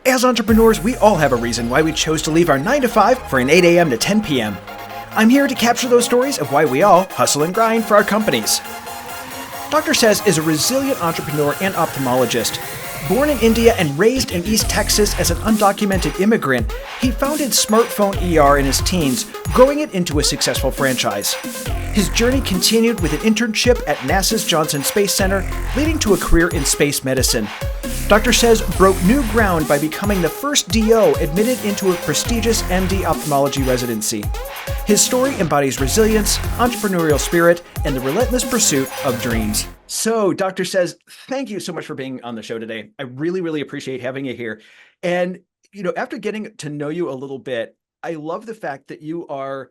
As entrepreneurs, we all have a reason why we chose to leave our 9 to 5 for an 8 a.m. to 10 p.m. I'm here to capture those stories of why we all hustle and grind for our companies. Dr. Shehz is a resilient entrepreneur and ophthalmologist. Born in India and raised in East Texas as an undocumented immigrant, he founded Smartphone ER in his teens, growing it into a successful franchise. His journey continued with an internship at NASA's Johnson Space Center, leading to a career in space medicine. Dr. Shehz broke new ground by becoming the first DO admitted into a prestigious MD ophthalmology residency. His story embodies resilience, entrepreneurial spirit, and the relentless pursuit of dreams. So, Dr. Shehz, thank you so much for being on the show today. I really, really appreciate having you here. And, after getting to know you a little bit, I love the fact that you are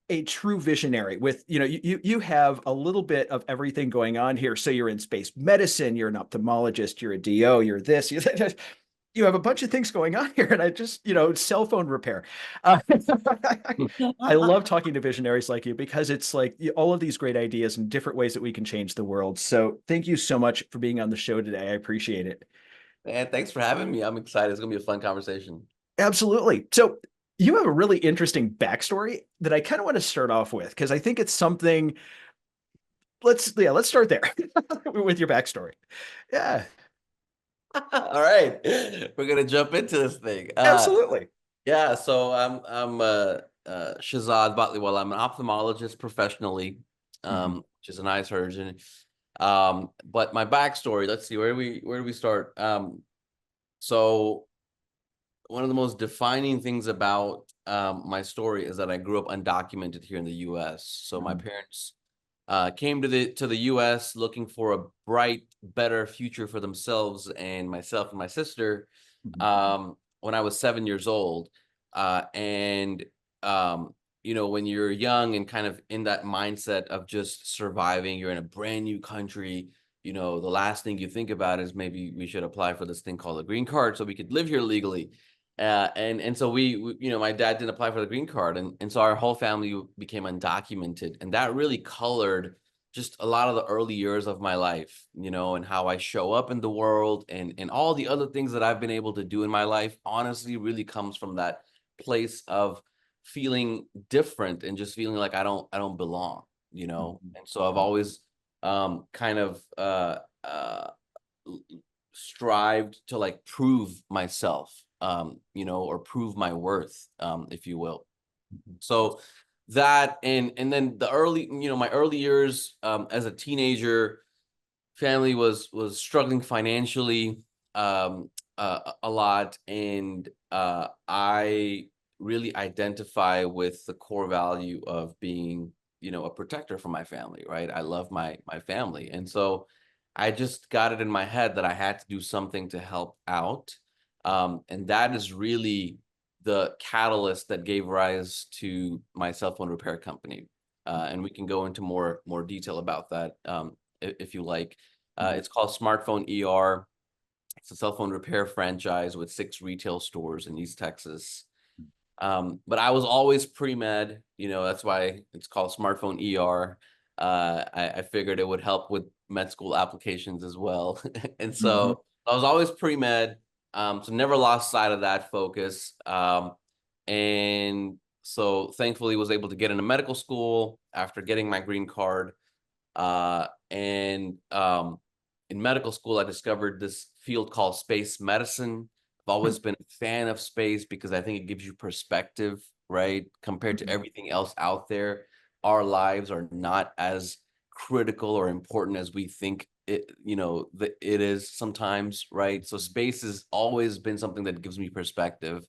a true visionary with, you have a little bit of everything going on here. So you're in space medicine, you're an ophthalmologist, you're a DO, you're this, you have a bunch of things going on here. And I just, cell phone repair. I love talking to visionaries like you because it's like all of these great ideas and different ways that we can change the world. So thank you so much for being on the show today. I appreciate it. And thanks for having me. I'm excited. It's going to be a fun conversation. Absolutely. So you have a really interesting backstory that I kind of want to start off with because I think it's something. Let's start there with your backstory. Yeah. All right, we're gonna jump into this thing. Absolutely. Yeah. So I'm Shehzad Batliwala. I'm an ophthalmologist professionally, which is an eye surgeon. But my backstory. Let's see, where do we start? So one of the most defining things about my story is that I grew up undocumented here in the U.S. So my parents came to the U.S. looking for a bright, better future for themselves and myself and my sister when I was 7 years old. And when you're young and kind of in that mindset of just surviving, you're in a brand new country. The last thing you think about is maybe we should apply for this thing called a green card so we could live here legally. And so we my dad didn't apply for the green card, and so our whole family became undocumented, and that really colored just a lot of the early years of my life, and how I show up in the world, and all the other things that I've been able to do in my life honestly really comes from that place of feeling different and just feeling like I don't belong, and so I've always kind of strived to like prove myself, or prove my worth, if you will. So that, and then the early, my early years as a teenager, family was struggling financially a lot, and I really identify with the core value of being, a protector for my family, right? I love my family, and so I just got it in my head that I had to do something to help out. And that is really the catalyst that gave rise to my cell phone repair company. And we can go into more detail about that if you like. It's called Smartphone ER. It's a cell phone repair franchise with 6 retail stores in East Texas. But I was always pre-med, that's why it's called Smartphone ER. I figured it would help with med school applications as well. And so I was always pre-med. So never lost sight of that focus. And so thankfully was able to get into medical school after getting my green card. And in medical school, I discovered this field called space medicine. I've always been a fan of space because I think it gives you perspective, right? Compared to everything else out there, our lives are not as critical or important as we think it is sometimes, right? So space has always been something that gives me perspective.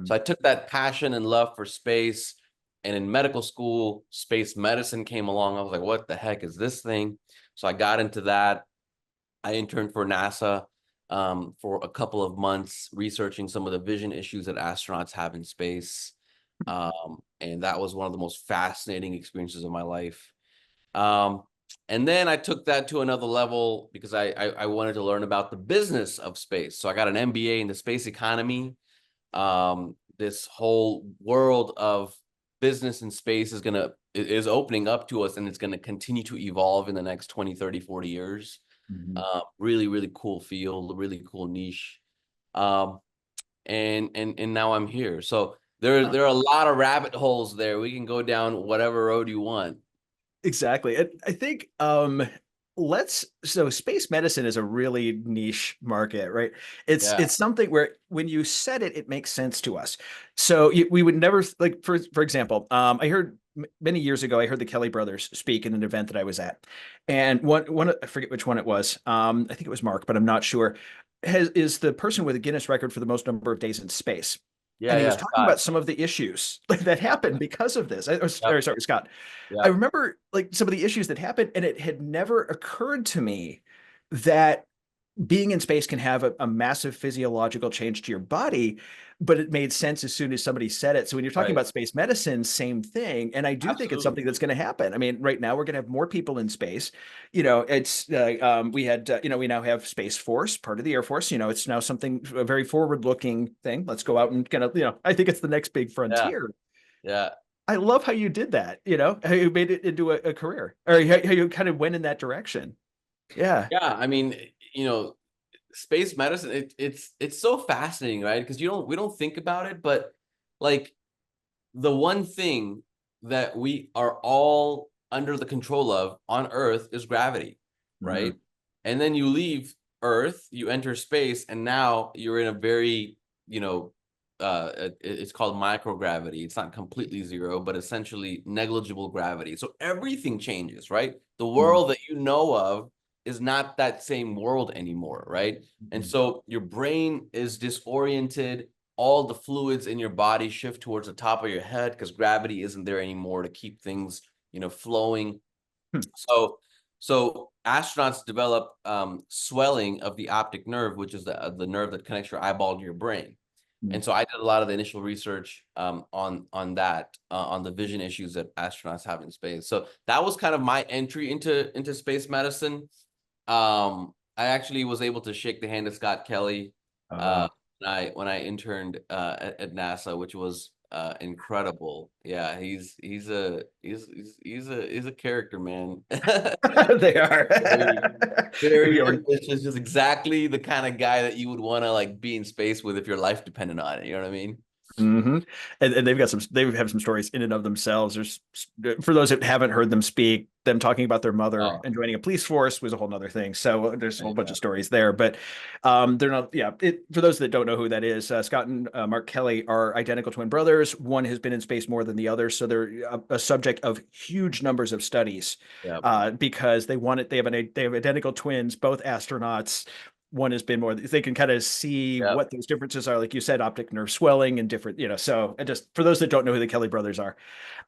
So I took that passion and love for space, and in medical school, space medicine came along. I was like, what the heck is this thing? So I got into that. I interned for NASA for a couple of months, researching some of the vision issues that astronauts have in space. And that was one of the most fascinating experiences of my life. And then I took that to another level because I wanted to learn about the business of space. So I got an MBA in the space economy. This whole world of business in space is opening up to us, and it's going to continue to evolve in the next 20, 30, 40 years. Really, really cool field, really cool niche. and now I'm here. So there are a lot of rabbit holes there. We can go down whatever road you want. Exactly. And I think let's so space medicine is a really niche market, right? Yeah. It's something where when you said it, it makes sense to us. So we would never like for example, I heard many years ago, I heard the Kelly brothers speak in an event that I was at. And one I forget which one it was. I think it was Mark, but I'm not sure. Is the person with a Guinness record for the most number of days in space. Yeah, And he yeah, was talking Scott. about some of the issues that happened because of this. Yep, Sorry, Scott. I yep. remember like some of the issues that happened, and it had never occurred to me that being in space can have a massive physiological change to your body, but it made sense as soon as somebody said it. So when you're talking Right. about space medicine, same thing. And I do think it's Absolutely. something that's going to happen. I mean, right now we're going to have more people in space. It's we had we now have Space Force, part of the Air Force. It's now something a very forward-looking thing. Let's go out and kind of I think it's the next big Yeah, frontier. yeah. I love how you did that, how you made it into a career or how you kind of went in that direction. Yeah. Yeah, I mean, space medicine, it's so fascinating, right? Because we don't think about it, but like the one thing that we are all under the control of on Earth is gravity, right? Mhm. And then you leave Earth, you enter space, and now you're in a very, it's called microgravity. It's not completely zero, but essentially negligible gravity. So everything changes, right? The Mhm. world that you know of is not that same world anymore, right? And Mhm. so your brain is disoriented, all the fluids in your body shift towards the top of your head because gravity isn't there anymore to keep things, flowing. Hmm. So astronauts develop swelling of the optic nerve, which is the nerve that connects your eyeball to your brain. Mhm. And so I did a lot of the initial research on that on the vision issues that astronauts have in space. So that was kind of my entry into space medicine. I actually was able to shake the hand of Scott Kelly uh, Uh, when I interned at NASA, which was incredible. Yeah, he's a character, man. they are. Very, very Again. ambitious, just exactly the kind of guy that you would want to like be in space with if your life depended on it. You know what I mean? Hmm. And they have some stories in and of themselves. There's for those that haven't heard them speak, them talking about their mother Oh, and joining a police force was a whole nother thing. So there's a whole bunch yeah, of stories there, but they're not. Yeah, for those that don't know who that is, Scott and Mark Kelly are identical twin brothers. One has been in space more than the other, so they're a subject of huge numbers of studies yeah, because they have identical twins, both astronauts. One has been more, they can kind of see yeah, what those differences are, like you said, optic nerve swelling and different, so and just for those that don't know who the Kelly brothers are.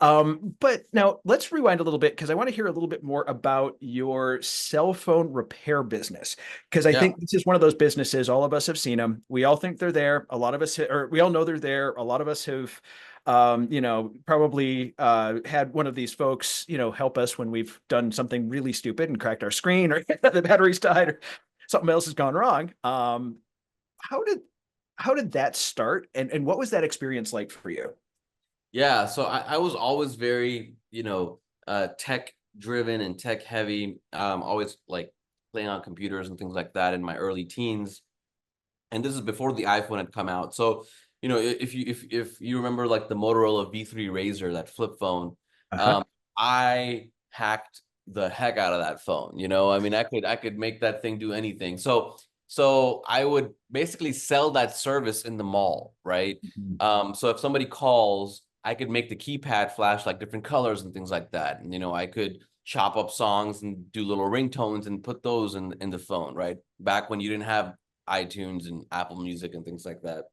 But now let's rewind a little bit because I want to hear a little bit more about your cell phone repair business. Because I yeah, think this is one of those businesses, all of us have seen them. We all think they're there. A lot of us, or we all know they're there. A lot of us have probably had one of these folks, help us when we've done something really stupid and cracked our screen or the battery's died or something else has gone wrong. How did how did that start, and what was that experience like for you? yeah. So I was always very, tech driven and tech heavy. Always like playing on computers and things like that in my early teens. And this is before the iPhone had come out. So, if you remember like the Motorola V3 Razr, that flip phone, Uh-huh. um, I hacked the heck out of that phone. I mean, I could make that thing do anything. So I would basically sell that service in the mall, right? Mhm. So if somebody calls, I could make the keypad flash like different colors and things like that. And I could chop up songs and do little ringtones and put those in the phone, right? Back when you didn't have iTunes and Apple Music and things like that.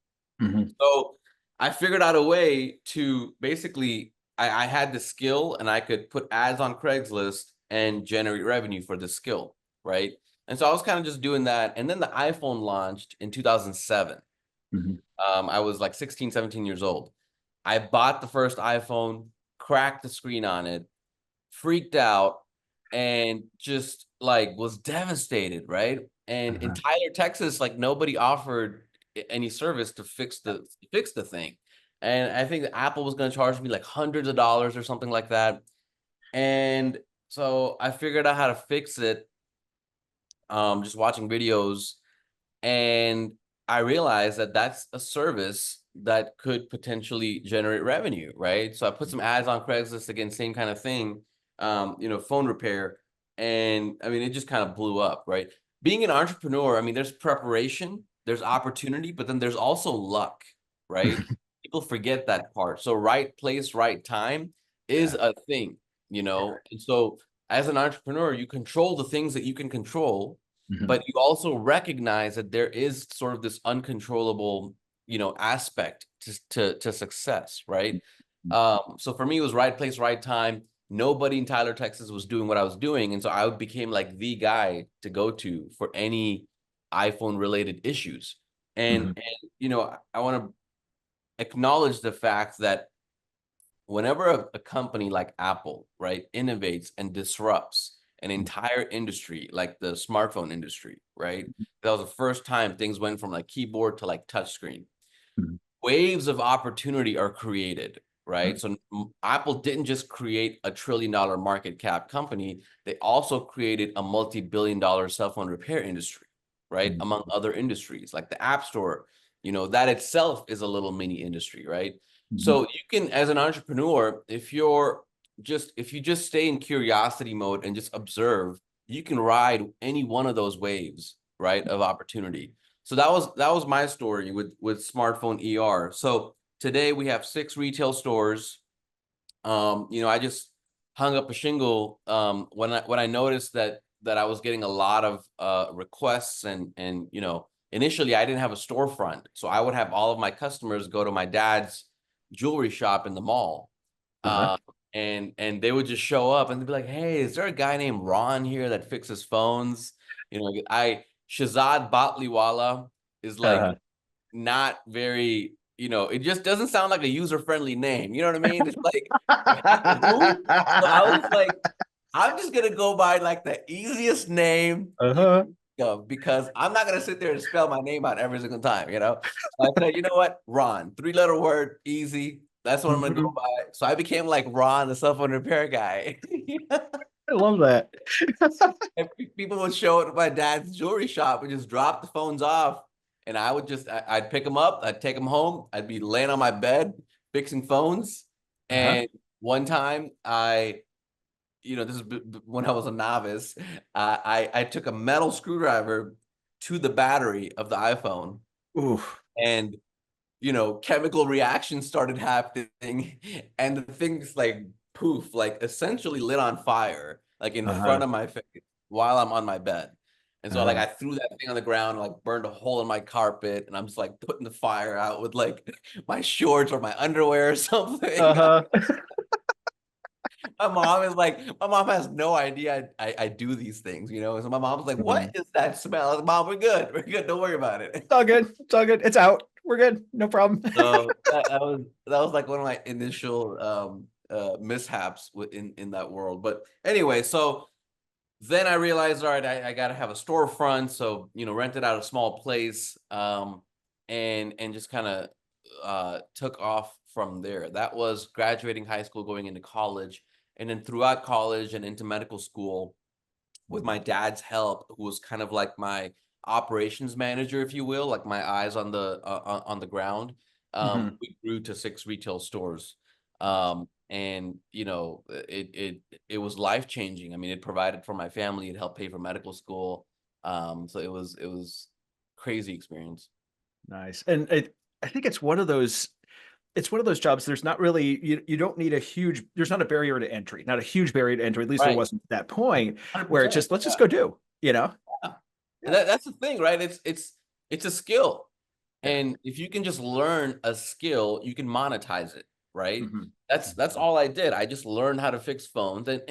Mhm. So I figured out a way to basically, I had the skill and I could put ads on Craigslist and generate revenue for the skill, right? And so I was kind of just doing that. And then the iPhone launched in 2007. Mhm. I was like 16, 17 years old. I bought the first iPhone, cracked the screen on it, freaked out, and just like was devastated, right? And in Uh-huh. Tyler, Texas, like nobody offered any service to fix the thing. And I think that Apple was going to charge me like hundreds of dollars or something like that. And so I figured out how to fix it, just watching videos. And I realized that that's a service that could potentially generate revenue, right? So I put some ads on Craigslist, again, same kind of thing, phone repair. And I mean, it just kind of blew up, right? Being an entrepreneur, I mean, there's preparation, there's opportunity, but then there's also luck, right? People forget that part. So right place, right time is Yeah. a thing, And so as an entrepreneur, you control the things that you can control, Mhm. but you also recognize that there is sort of this uncontrollable, aspect to success, right? So for me, it was right place, right time. Nobody in Tyler, Texas was doing what I was doing. And so I became like the guy to go to for any iPhone related issues. Mhm. I want to acknowledge the fact that whenever a company like Apple, right, innovates and disrupts an entire industry, like the smartphone industry, right? That was the first time things went from like keyboard to like touchscreen. Mhm. Waves of opportunity are created, right? So Apple didn't just create a $1 trillion market cap company, they also created a multi-billion-dollar cell phone repair industry, right? Mhm. Among other industries, like the App Store, that itself is a little mini industry, right? Mhm. So you can, as an entrepreneur, if you just stay in curiosity mode and just observe, you can ride any one of those waves, right, of opportunity. So that was my story with smartphone ER. So today we have 6 retail stores. I just hung up a shingle when I noticed that I was getting a lot of requests, and initially I didn't have a storefront, so I would have all of my customers go to my dad's jewelry shop in the mall, Uh-huh. uh, and they would just show up and they'd be like, "Hey, is there a guy named Ron here that fixes phones?" I Shehzad Batliwala is like Uh-huh. not very, it just doesn't sound like a user-friendly name. You know what I mean? It's like, who? So I was like, I'm just gonna go by like the easiest name you Uh-huh. think of, because I'm not gonna sit there and spell my name out every single time. So I said, you know what? Ron, 3-letter word, easy. That's what I'm gonna go Mhm. by. So I became like Ron, the cell phone repair guy. I love that. And people would show up at my dad's jewelry shop and just drop the phones off. And I'd pick them up, I'd take them home, I'd be laying on my bed fixing phones. Uh-huh. And one time this is when I was a novice, I took a metal screwdriver to the battery of the iPhone, Ooh. and chemical reactions started happening, and the thing's like poof, like essentially lit on fire, like in Uh-huh. front of my face while I'm on my bed. And so like Uh-huh. I threw that thing on the ground, like burned a hole in my carpet, and I'm just like putting the fire out with like my shorts or my underwear or something. Uh-huh. My mom has no idea I do these things. So my mom's like, Mhm. "What is that smell?" I was like, "Mom, we're good, don't worry about it." It's all good. It's all good. It's out. We're good. No problem. So that was like one of my initial mishaps in that world. But anyway, so then I realized, all right, I got to have a storefront. So rented out a small place, and just kind of took off from there. That was graduating high school, going into college, and then throughout college and into medical school, with my dad's help, who was kind of like my operations manager, if you will, like my eyes on the ground. Mhm. We grew to 6 retail stores, and it was life changing. I mean, it provided for my family, it helped pay for medical school. So it was crazy experience. Nice. And I think it's one of those jobs. There's not really you don't need there's not a barrier to entry, not a huge barrier to entry. At least there Right, wasn't at that point where it's 100%. just let's just Yeah. go do. Yeah. And Yeah. that's the thing, right? It's a skill. Yeah. And if you can just learn a skill, you can monetize it, right? Mhm. That's all I did. I just learned how to fix phones. And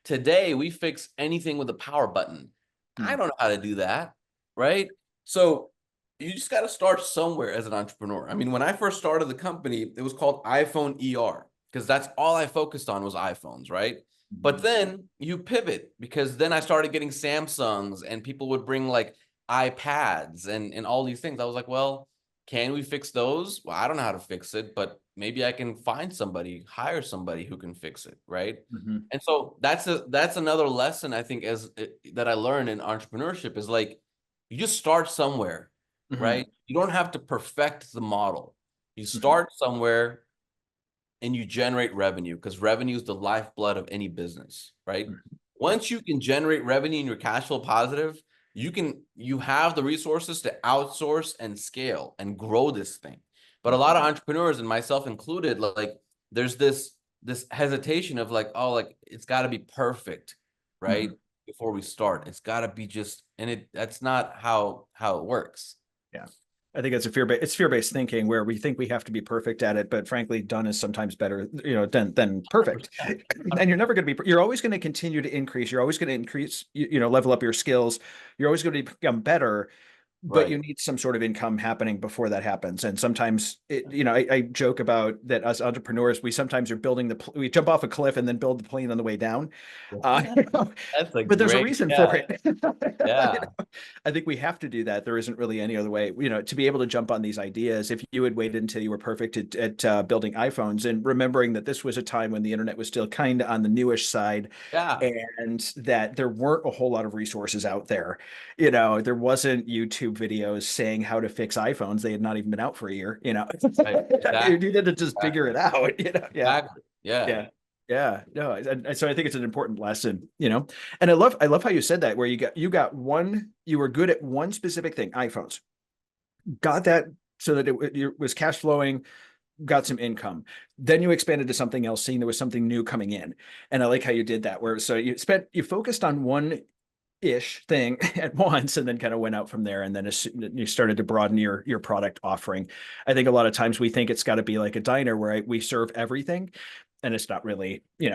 today we fix anything with a power button. I Mhm. don't know how to do that, right? So you just got to start somewhere as an entrepreneur. I mean, when I first started the company, it was called iPhone ER, because that's all I focused on was iPhones, right? But Mhm. then you pivot, because then I started getting Samsungs, and people would bring like iPads and all these things. I was like, well, can we fix those? Well, I don't know how to fix it, but maybe I can find somebody, hire somebody who can fix it, right? Mhm. And so that's another lesson I think that I learned in entrepreneurship, is like, you just start somewhere, Mhm. right? you don't have to perfect the model. You start somewhere and you generate revenue, because revenue is the lifeblood of any business, right? Once you can generate revenue and you're cash flow positive, you have the resources to outsource and scale and grow this thing. But a lot of entrepreneurs, and myself included, like there's this hesitation of like, oh, like it's got to be perfect, right? Before we start, it's got to be just, and that's not how it works. Yeah. I think it's fear-based thinking where we think we have to be perfect at it, but frankly, done is sometimes better, than perfect. And you're never going to be, you're always going to continue to increase. You're always going to increase, level up your skills. You're always going to become better, but you Right. need some sort of income happening before that happens. And sometimes, I joke about that as entrepreneurs, we sometimes are we jump off a cliff and then build the plane on the way down. Uh, That's a but there's a great, reason for yeah, it. yeah. I think we have to do that. There isn't really any other way, to be able to jump on these ideas. If you had waited until you were perfect at building iPhones, and remembering that this was a time when the internet was still kind of on the newish side, Yeah. and that there weren't a whole lot of resources out there. There wasn't YouTube videos saying how to fix iPhones. They had not even been out for a year. Right. You Exactly. needed to just figure it Exactly. out. Yeah. Exactly. Yeah. Yeah. Yeah, no, and so I think it's an important lesson, and I love how you said that, where you were good at one specific thing, iPhones, got that so that it was cash flowing, got some income. Then you expanded to something else, seeing there was something new coming in, and I like how you did that, where so you focused on one ish thing at once, and then kind of went out from there, and then you started to broaden your product offering. I think a lot of times we think it's got to be like a diner where we serve everything, and it's not really. We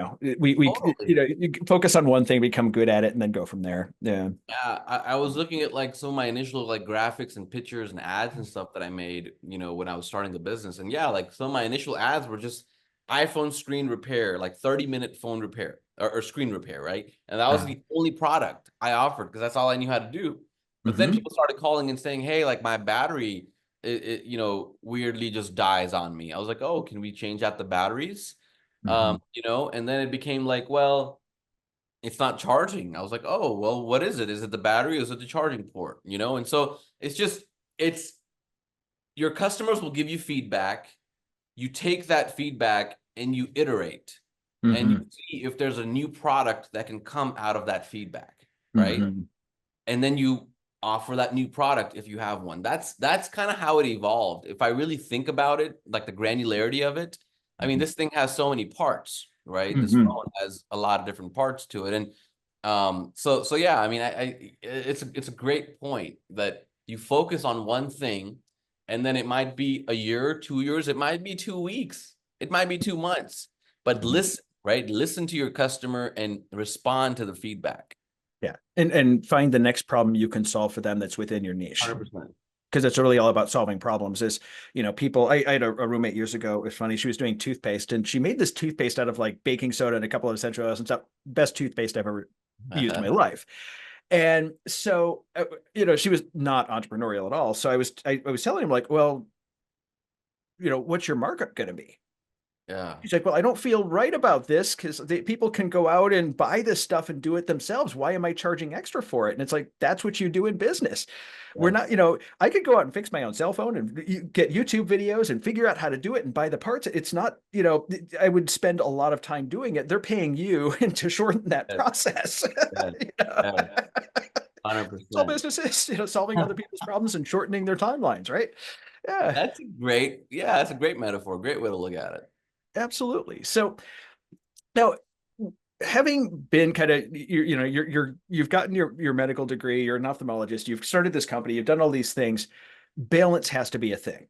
Totally. you focus on one thing, become good at it, and then go from there. Yeah. Yeah. I was looking at like some of my initial like graphics and pictures and ads and stuff that I made, when I was starting the business. And yeah, like some of my initial ads were just iPhone screen repair, like 30-minute phone repair or screen repair, right? And that was Uh, the only product I offered because that's all I knew how to do. But then mm-hmm, people started calling and saying, hey, like my battery, weirdly just dies on me. I was like, oh, can we change out the batteries? mm-hmm, And then it became like, well, it's not charging. I was like, oh, well, what is it? Is it the battery or is it the charging port? And so it's your customers will give you feedback. You take that feedback and you iterate and you mm-hmm, see if there's a new product that can come out of that feedback, right? mm-hmm, And then you offer that new product if you have one. That's kind of how it evolved. If I really think about it, like the granularity of it, I mean, this thing has so many parts, right? This mm-hmm. phone has a lot of different parts to it, and so yeah. I mean, it's a great point that you focus on one thing, and then it might be a year, 2 years, it might be 2 weeks, it might be 2 months, but listen, right? Listen to your customer and respond to the feedback. Yeah, and find the next problem you can solve for them that's within your niche. 100%. Because it's really all about solving problems. People. I had a roommate years ago. It was funny. She was doing toothpaste, and she made this toothpaste out of like baking soda and a couple of essential oils and stuff. Best toothpaste I've ever used in my life. And so, she was not entrepreneurial at all. So I was telling him, like, well, what's your markup going to be? Yeah. He's like, well, I don't feel right about this because people can go out and buy this stuff and do it themselves. Why am I charging extra for it? And it's like, that's what you do in business. We're Yeah. not, I could go out and fix my own cell phone and get YouTube videos and figure out how to do it and buy the parts. It's not, I would spend a lot of time doing it. They're paying you to shorten that Yes. process. Yes. Yes. It's all 100%. businesses, solving other people's problems and shortening their timelines, right? Yeah, That's a great metaphor. Great way to look at it. absolutely. So now, having been kind of you've gotten your medical degree, you're an ophthalmologist, you've started this company, you've done all these things, balance has to be a thing.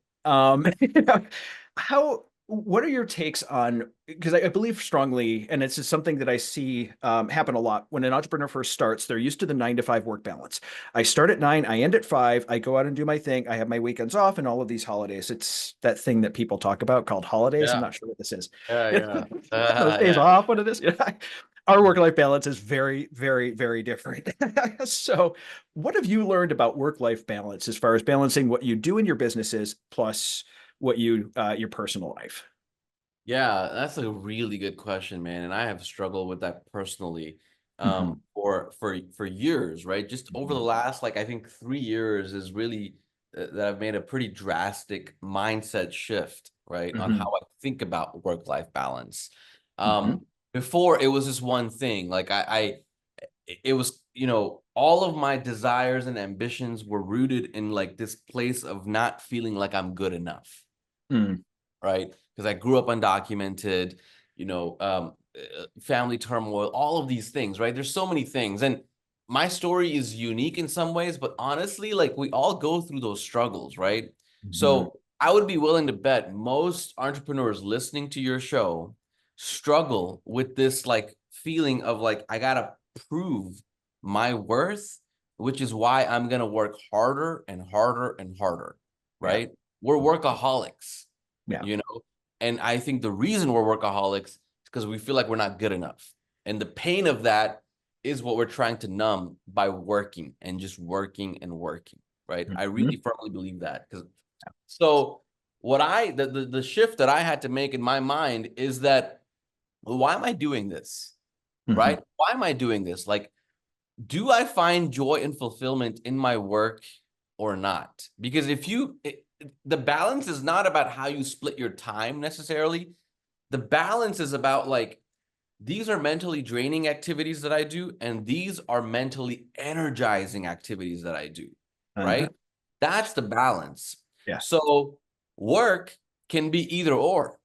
How what are your takes on, because I believe strongly, and it's just something that I see happen a lot when an entrepreneur first starts, they're used to the 9 to 5 work balance. I start at 9, I end at 5, I go out and do my thing, I have my weekends off and all of these holidays. It's that thing that people talk about called holidays. I'm Yeah. not sure what this is. Yeah. Yeah. Those days Yeah. off, what it is. Our work-life balance is very, very, very different. So what have you learned about work-life balance as far as balancing what you do in your businesses plus what your personal life? Yeah, that's a really good question, man. And I have struggled with that personally Mhm. for years, right? Just over the Mhm. last, like, I think 3 years is really that I've made a pretty drastic mindset shift, right, on Mm-hmm. how I think about work-life balance. Mm-hmm. Before it was just one thing. Like it was, all of my desires and ambitions were rooted in like this place of not feeling like I'm good enough, Mm. right? Because I grew up undocumented, family turmoil, all of these things, right? There's so many things. And my story is unique in some ways, but honestly, like we all go through those struggles, right? Mm-hmm. So I would be willing to bet most entrepreneurs listening to your show struggle with this like feeling of like, I gotta prove my worth, which is why I'm gonna work harder and harder and harder, Yeah. right? We're workaholics, Yeah. you know? And I think the reason we're workaholics is because we feel like we're not good enough. And the pain of that is what we're trying to numb by working and just working and working, right? I Mm-hmm. really firmly believe that. Because so what the shift that I had to make in my mind is that, well, why am I doing this? Mm-hmm. Right? Why am I doing this? Like, do I find joy and fulfillment in my work or not? Because the balance is not about how you split your time necessarily. The balance is about like, these are mentally draining activities that I do, and these are mentally energizing activities that I do, Uh-huh. right? That's the balance. Yeah. So work can be either or,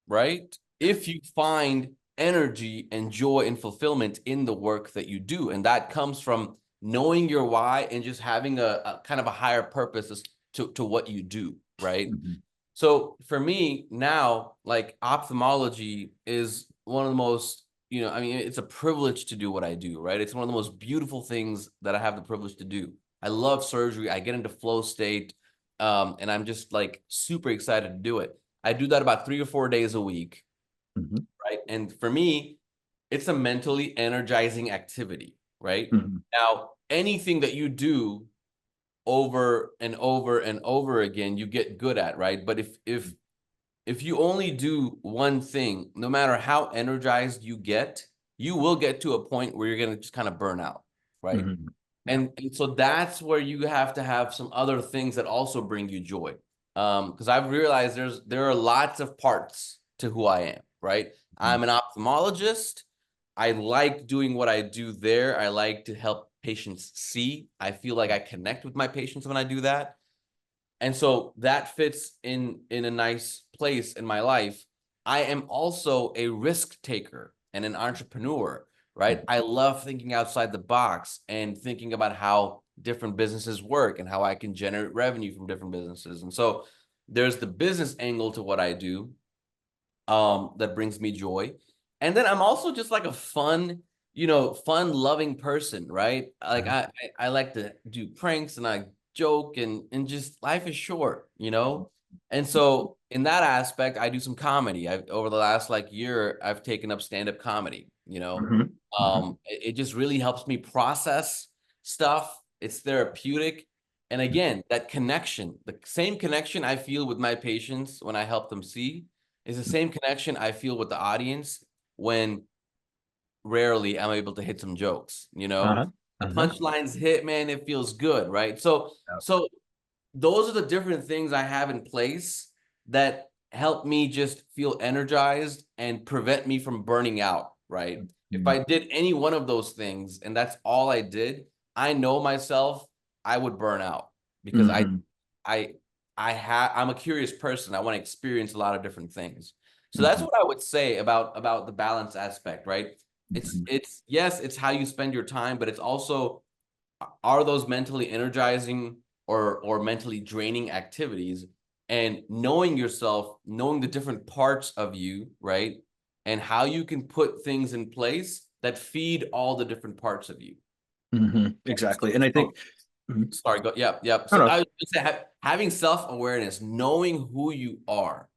right? If you find energy and joy and fulfillment in the work that you do, and that comes from knowing your why and just having a kind of a higher purpose as to what you do, right? Mm-hmm. So for me now, like ophthalmology is one of the most, I mean, it's a privilege to do what I do, right? It's one of the most beautiful things that I have the privilege to do. I love surgery. I get into flow state, and I'm just like super excited to do it. I do that about 3 or 4 days a week, Mm-hmm. right? And for me, it's a mentally energizing activity, right? Mm-hmm. Now, anything that you do over and over and over again, you get good at, right? But if you only do one thing, no matter how energized you get, you will get to a point where you're going to just kind of burn out, right? Mm-hmm. Yeah. And so that's where you have to have some other things that also bring you joy. Because I've realized there are lots of parts to who I am, right? Mm-hmm. I'm an ophthalmologist. I like doing what I do there. I like to help patients see. I feel like I connect with my patients when I do that. And so that fits in a nice place in my life. I am also a risk taker and an entrepreneur, right? I love thinking outside the box and thinking about how different businesses work and how I can generate revenue from different businesses. And so there's the business angle to what I do, that brings me joy. And then I'm also just like a fun loving person, right? Like I like to do pranks and I joke and just life is short, you know? And so in that aspect, I do some comedy. I over the last like year, I've taken up stand-up comedy, you know. Mm-hmm. Mm-hmm. It just really helps me process stuff. It's therapeutic. And again, that connection, the same connection I feel with my patients when I help them see is the same connection I feel with the audience when rarely I'm able to hit some jokes, you know? Uh-huh. The Uh-huh. punchlines hit, man, it feels good, right? So those are the different things I have in place that help me just feel energized and prevent me from burning out, right? If Mm-hmm. I did any one of those things and that's all I did, I know myself, I would burn out because Mm-hmm. I I'm a curious person. I want to experience a lot of different things. So that's Mm-hmm. what I would say about the balance aspect, right? Mm-hmm. It's yes, it's how you spend your time, but it's also, are those mentally energizing or mentally draining activities, and knowing yourself, knowing the different parts of you, right? And how you can put things in place that feed all the different parts of you. Mm-hmm. And so, Exactly. And I so think, mhm. sorry, go, yeah. No, So no. I would say having self-awareness, knowing who you are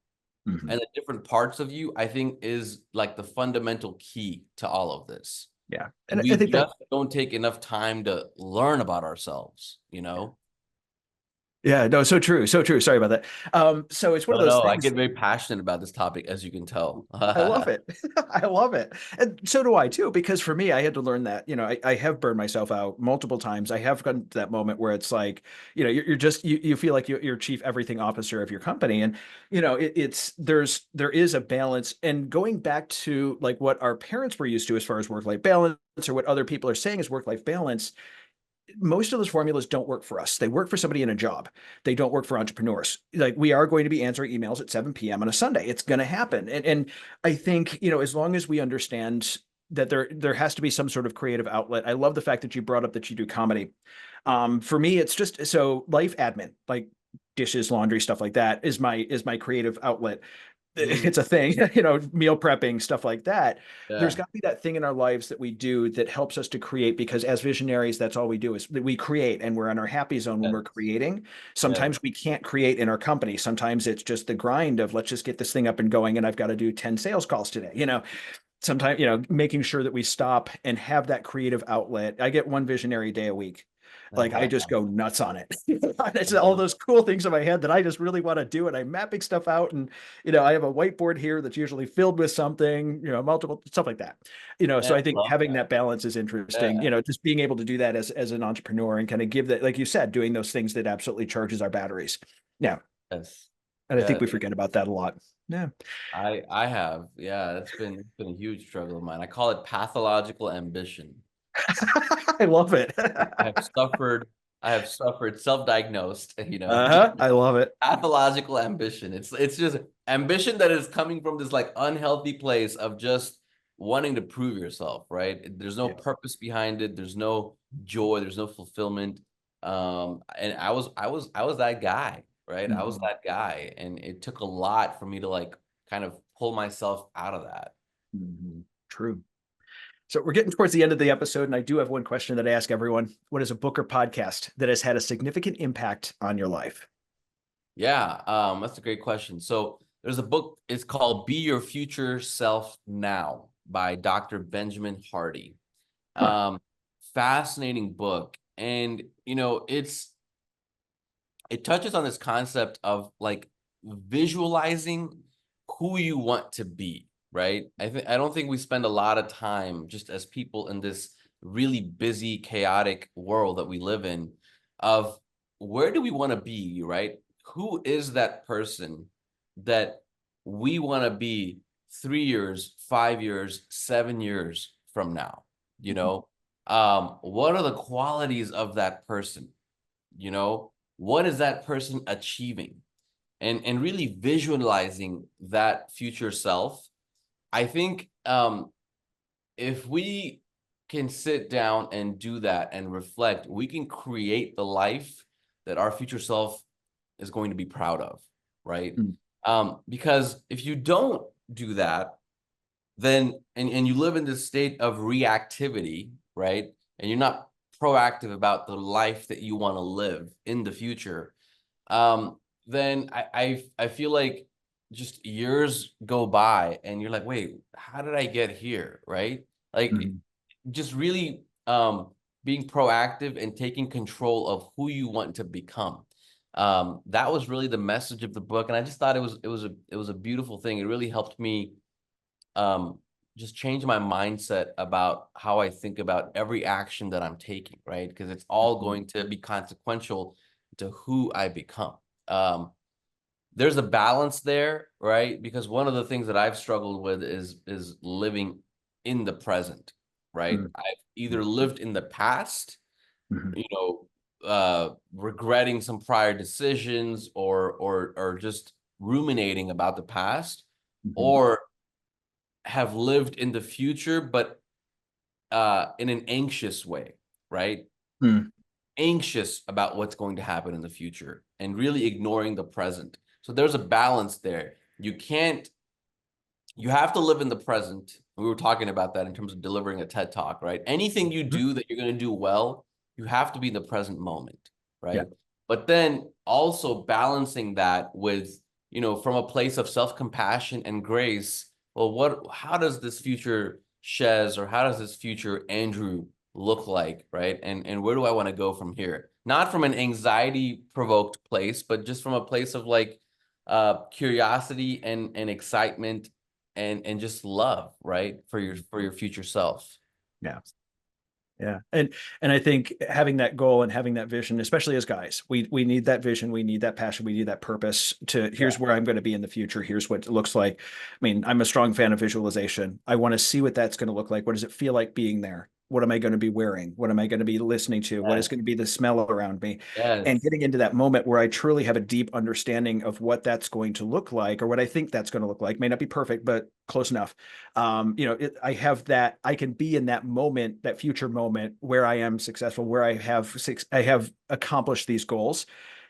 Mhm. and the different parts of you, I think is like the fundamental key to all of this. Yeah. And And I we think that, just don't take enough time to learn about ourselves, you know? Yeah, no, so true, so true. Sorry about that. So it's one of No, those no, I things. get very passionate about this topic, as you can tell. I love it. I love it. And so do I too, because for me, I had to learn that, I have burned myself out multiple times. I have gotten to that moment where it's like, you're just, you feel like you're chief everything officer of your company. And, there is a balance. And going back to like what our parents were used to as far as work-life balance or what other people are saying is work-life balance, most of those formulas don't work for us. They work for somebody in a job. They don't work for entrepreneurs. Like we are going to be answering emails at 7 p.m. on a Sunday. It's going to happen. And I think, as long as we understand that there has to be some sort of creative outlet. I love the fact that you brought up that you do comedy. For me, it's just so life admin, like dishes, laundry, stuff like that is my creative outlet. Mm, It's a thing, meal prepping, stuff like that. There's yeah, got to be that thing in our lives that we do that helps us to create, because as visionaries, that's all we do is we create, and we're in our happy zone when yes, we're creating. yes, Sometimes we can't create in our company. Sometimes it's just the grind of let's just get this thing up and going, and I've got to do 10 sales calls today. Sometimes, making sure that we stop and have that creative outlet. I get one visionary day a week. Like I just go nuts on it. It's all those cool things in my head that I just really want to do. And I'm mapping stuff out. And, I have a whiteboard here that's usually filled with something, multiple stuff like that. man, So I I think love having that. that balance is interesting, Yeah, just being able to do that as an entrepreneur and kind of give that, like you said, doing those things that absolutely charges our batteries. Yeah. yes, And I think yeah. we forget about that a lot. Yeah. I have, yeah. It's been a huge struggle of mine. I call it pathological ambition. I love it. I have suffered, I have suffered, self-diagnosed, Uh-huh. I love it. pathological ambition. It's just ambition that is coming from this like unhealthy place of just wanting to prove yourself, right? There's no Yeah. purpose behind it. There's no joy. There's no fulfillment. And I was that guy, right? I was Mhm. that guy, and it took a lot for me to like kind of pull myself out of that. Mhm. True. So we're getting towards the end of the episode, and I do have one question that I ask everyone. What is a book or podcast that has had a significant impact on your life? Yeah, that's a great question. So there's a book, it's called Be Your Future Self Now by Dr. Benjamin Hardy. Huh. Um, Fascinating book. And it touches on this concept of like visualizing who you want to be, right? I don't think we spend a lot of time just as people in this really busy, chaotic world that we live in of where do we want to be, right? Who is that person that we want to be 3 years, 5 years, 7 years from now? You Mhm. know, what are the qualities of that person? What is that person achieving, and really visualizing that future self. I think if we can sit down and do that and reflect, we can create the life that our future self is going to be proud of, right? Mm. Because if you don't do that, then and you live in this state of reactivity, right? And you're not proactive about the life that you want to live in the future, then I feel like just years go by and you're like, wait, how did I get here? Right? Like Mhm. just really being proactive and taking control of who you want to become. That was really the message of the book. And I just thought it was a beautiful thing. It really helped me um just change my mindset about how I think about every action that I'm taking, right? Because it's all Mhm. going to be consequential to who I become. Um, there's a balance there, right? Because one of the things that I've struggled with is living in the present, right? Mhm. I've either lived in the past, Mhm. you know, regretting some prior decisions or just ruminating about the past, Mhm. or have lived in the future, but in an anxious way, right? Mhm. Anxious about what's going to happen in the future and really ignoring the present. So there's a balance there. You have to live in the present. We were talking about that in terms of delivering a TED talk, right? Anything you Mhm. do that you're going to do well, you have to be in the present moment, Yeah. right? But then also balancing that with, from a place of self-compassion and grace. Well, how does this future Shez or how does this future Andrew look like, right? And where do I want to go from here? not from an anxiety provoked place, but just from a place of like curiosity and excitement and just love, right? For your future self. Yeah. Yeah. And I think having that goal and having that vision, especially as guys, we need that vision, we need that passion, we need that purpose to here's where I'm going to be in the future. Here's what it looks like. I mean, I'm a strong fan of visualization. I want to see what that's going to look like. What does it feel like being there? What am I going to be wearing? What am I going to be listening to? What is Yes. going to be the smell around me? And Yes. getting into that moment where I truly have a deep understanding of what that's going to look like, or what I think that's going to look like. May not be perfect, but close enough. I have that, I can be in that moment, that future moment where I am successful, where I have accomplished these goals.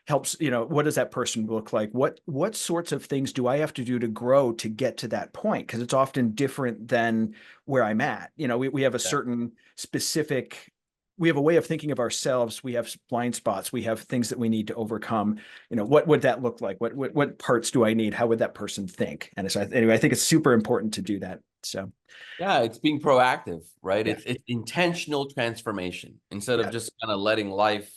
Helps, what does that person look like? What sorts of things do I have to do to grow to get to that point? Because it's often different than where I'm at. We have a certain specific, we have a way of thinking of ourselves. We have blind spots. We have things that we need to overcome. What would that look like? What parts do I need? How would that person think? And so anyway, I think it's super important to do that. So Yeah, it's being proactive, right? yeah, It's intentional transformation instead of yeah, just kind of letting life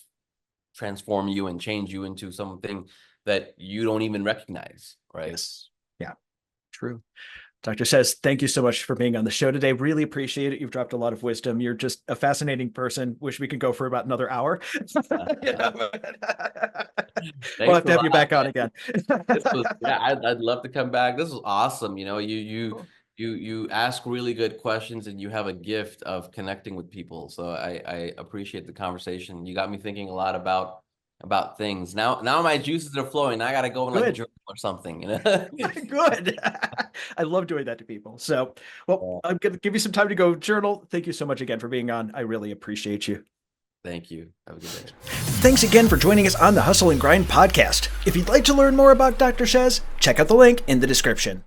transform you and change you into something that you don't even recognize, right? yes, yeah, true. Dr. Shehz, thank you so much for being on the show today. Really appreciate it. You've dropped a lot of wisdom. You're just a fascinating person. Wish we could go for about another hour. We'll Thanks have a to have lot, you back on man. again. This was, yeah, I'd love to come back. This was awesome. Cool. You ask really good questions and you have a gift of connecting with people. So I appreciate the conversation. You got me thinking a lot about things. Now my juices are flowing. I gotta go and like Good. journal or something, Good. I love doing that to people. So, well, Yeah, I'm going to give you some time to go journal. Thank you so much again for being on. I really appreciate you. thank you. Have a good day. Thanks again for joining us on the Hustle and Grind podcast. If you'd like to learn more about Dr. Shehz, check out the link in the description.